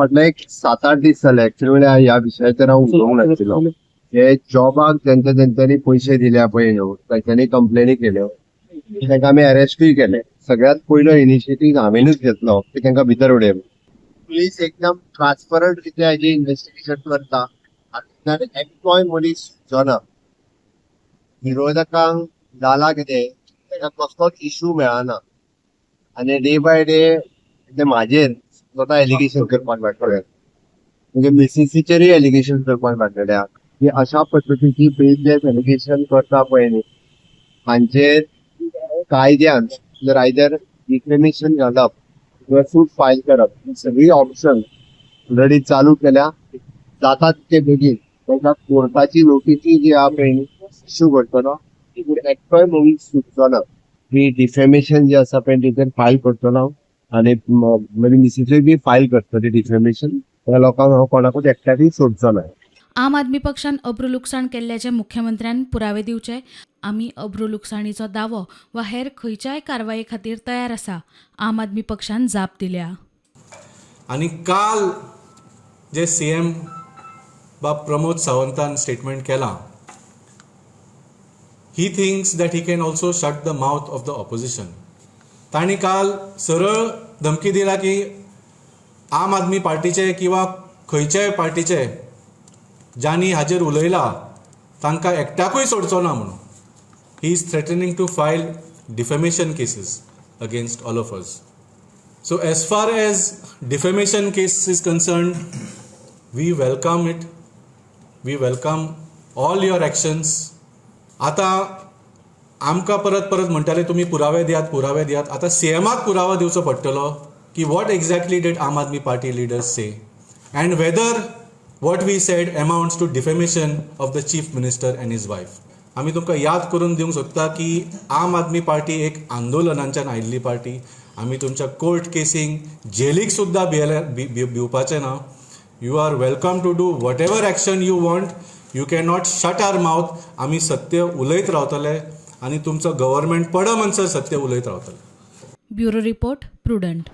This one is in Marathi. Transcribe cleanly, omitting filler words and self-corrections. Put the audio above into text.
फाटले एक 7-8 दीस जाले एक्चुअली ह्या विशयाचेर हांव उलोवंक नाशिल्लो. हे जॉबाक जेंच्यांनी पयशे दिल्या पळय न्हू तांच्यांनी कंप्लेनी केल्यो, तांकां आमी अरेस्टूय केले. सगळ्यात पयलो इनिशिएटीव हांवेनूच घेतलो की तांकां भितर उडयलो. पुलीस एकदम ट्रान्सपरंट रित्या हेजी इन्व्हेस्टिगेशन करता. आतां एम्प्लॉय मनीस सुचना. विरोधकांक जाला कितें तांकां कसलोच इश्यू मेळना आनी डे बाय डे ते म्हाजेर स्वता एलिगेशन करपाक लागले. म्हणजे मिसिसीचेरूय एलिगेशन करपाक लागलेल्या की अशा पद्दतीची बेसलेस एलिगेशन करता पळय न्ही हांचेर कायद्यान जर आयदर डिफेमेशन घालप किंवा सूट फायल करप ही सगळी ऑप्शन ऑलरेडी चालू केल्या. जाता तितके बेगीन तांकां कोर्टाची नोटीसी जी आहा पळय न्ही इश्यू करतलो. एकटोय मनीस सुचना की डिफेमेशन जे आसा पळय तेचेर फायल करतलो आनी मागीर मिसिसूय बी फायल करतली डिफेमेशन. त्या लोकांक हांव कोणाकूच एकट्याकूय सोडचो ना. आम आदमी पक्षान अब्रूलुकसाण केल्ल्याचे मुख्यमंत्र्यान पुरावे दिवचे. आमी अब्रूलुकसाणीचो दावो वा हेर खंयच्याय कारवाये खातीर तयार आसा, आम आदमी पक्षान जाप दिल्या. आणि काल जे सीएम प्रमोद सावंतान स्टेटमेंट केला, he thinks that he can also shut the mouth of the opposition. ताणी काल सरळ धमकी दिला की आम आदमी पार्टीचे किंवा खंयच्याय पार्टीचे ज्यांनी हाजेर उलयला तांकां एकट्याकूय सोडचो ना म्हणून. He is threatening to file defamation cases against all of us. So as far as defamation case is concerned, we welcome it. We welcome all your actions. आता आमकां परत म्हणटाले तुम्ही पुरावे दियात. आता सीएमाक पुरावो दिवचो पडटलो की what exactly did Aam Aadmi Party leaders say and whether what we said amounts to defamation of the chief minister and his wife. आमी तुमकां याद करून दिवंक सोदता की आम आदमी पार्टी एक आंदोलनांच्यान आयिल्ली पार्टी. आमी तुमच्या कोर्ट केसींक जेलीक सुद्दां भिवपाचे ना. You are welcome to do whatever action you want. You can not shut our mouth. आमी सत्य उलयत रावतले आनी तुमचो गव्हर्नमेंट पड म्हणसर सत्य उलयत रावतले. Bureau report, prudent.